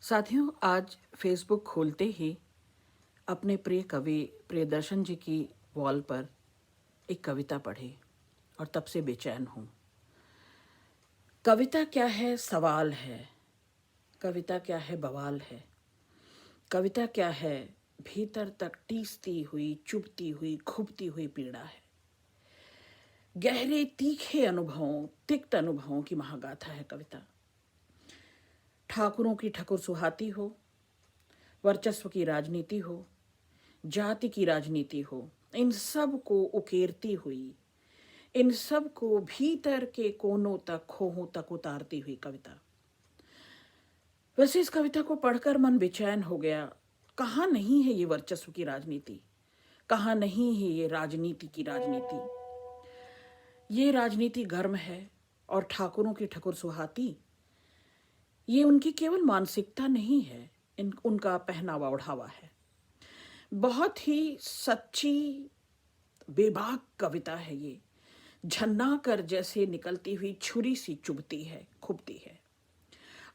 साथियों, आज फेसबुक खोलते ही अपने प्रिय कवि प्रियदर्शन जी की वॉल पर एक कविता पढ़ी और तब से बेचैन हूँ। कविता क्या है सवाल है, कविता क्या है बवाल है, कविता क्या है भीतर तक टीसती हुई, चुभती हुई, खुबती हुई पीड़ा है। गहरे तीखे अनुभवों, तिक्त अनुभवों की महागाथा है कविता। ठाकुरों की ठकुर सुहाती हो, वर्चस्व की राजनीति हो, जाति की राजनीति हो, इन सब को उकेरती हुई, इन सब को भीतर के कोनों तक, खोहों तक उतारती हुई कविता। वैसे इस कविता को पढ़कर मन बेचैन हो गया। कहाँ नहीं है ये वर्चस्व की राजनीति, कहाँ नहीं है ये राजनीति की राजनीति। ये राजनीति गर्म है और ठाकुरों की ठकुर सुहाती ये उनकी केवल मानसिकता नहीं है, उनका पहनावा ओढ़ावा है। बहुत ही सच्ची बेबाक कविता है ये। झन्ना कर जैसे निकलती हुई छुरी सी चुभती है, खुबती है।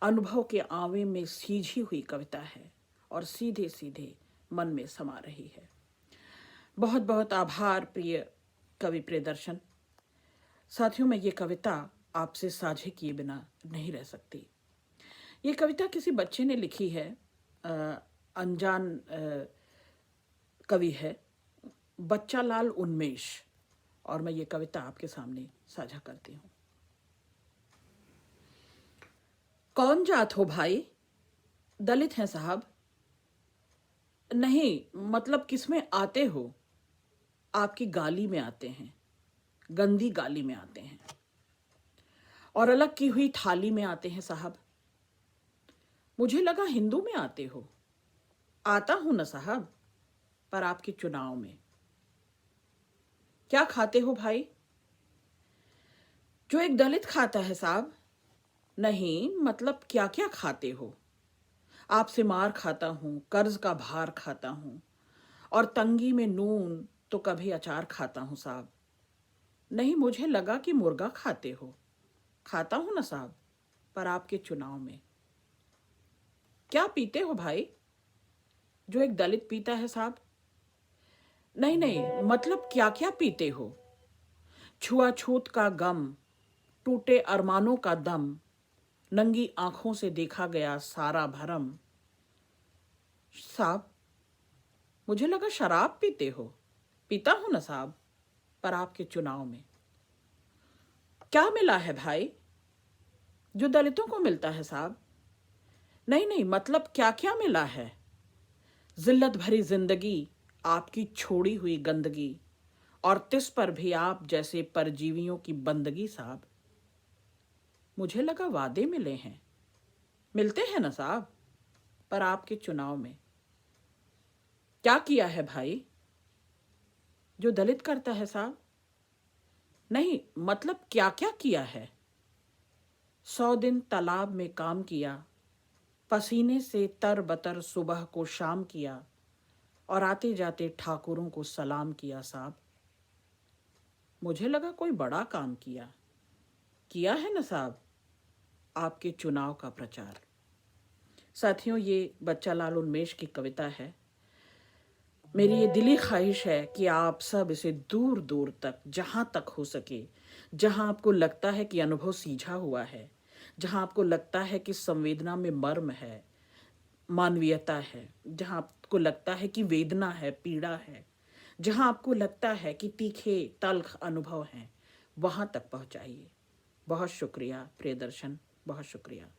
अनुभव के आवे में सीझी हुई कविता है और सीधे सीधे मन में समा रही है। बहुत बहुत आभार प्रिय कवि प्रियदर्शन। साथियों, मैं ये कविता आपसे साझे किए बिना नहीं रह सकती। ये कविता किसी बच्चे ने लिखी है, अनजान कवि है बच्चा लाल उन्मेष, और मैं ये कविता आपके सामने साझा करती हूँ। कौन जात हो भाई? दलित हैं साहब। नहीं, मतलब किसमें आते हो? आपकी गाली में आते हैं, गंदी गाली में आते हैं, और अलग की हुई थाली में आते हैं साहब। मुझे लगा हिंदू में आते हो। आता हूं न साहब, पर आपके चुनाव में। क्या खाते हो भाई? जो एक दलित खाता है साहब। नहीं, मतलब क्या क्या खाते हो? आपसे मार खाता हूं, कर्ज का भार खाता हूं, और तंगी में नून तो कभी अचार खाता हूं साहब। नहीं, मुझे लगा कि मुर्गा खाते हो। खाता हूं ना साहब, पर आपके चुनाव में। क्या पीते हो भाई? जो एक दलित पीता है साहब। नहीं नहीं, मतलब क्या क्या पीते हो? छुआछूत का गम, टूटे अरमानों का दम, नंगी आंखों से देखा गया सारा भरम। साहब, मुझे लगा शराब पीते हो। पीता हूं ना साहब, पर आपके चुनाव में। क्या मिला है भाई? जो दलितों को मिलता है साहब। नहीं नहीं, मतलब क्या क्या मिला है? जिल्लत भरी जिंदगी, आपकी छोड़ी हुई गंदगी, और तिस पर भी आप जैसे परजीवियों की बंदगी साहब। मुझे लगा वादे मिले हैं। मिलते हैं ना साहब, पर आपके चुनाव में। क्या किया है भाई? जो दलित करता है साहब। नहीं, मतलब क्या क्या किया है? 100 दिन तालाब में काम किया, पसीने से तर बतर सुबह को शाम किया, और आते जाते ठाकुरों को सलाम किया साहब। मुझे लगा कोई बड़ा काम किया। किया है ना साहब, आपके चुनाव का प्रचार। साथियों, ये बच्चा लाल उन्मेष की कविता है। मेरी ये दिली ख्वाहिश है कि आप सब इसे दूर दूर तक, जहां तक हो सके, जहां आपको लगता है कि अनुभव सीझा हुआ है, जहां आपको लगता है कि संवेदना में मर्म है, मानवीयता है, जहां आपको लगता है कि वेदना है, पीड़ा है, जहां आपको लगता है कि तीखे तल्ख अनुभव हैं, वहां तक पहुंचाइए। बहुत शुक्रिया प्रियदर्शन, बहुत शुक्रिया।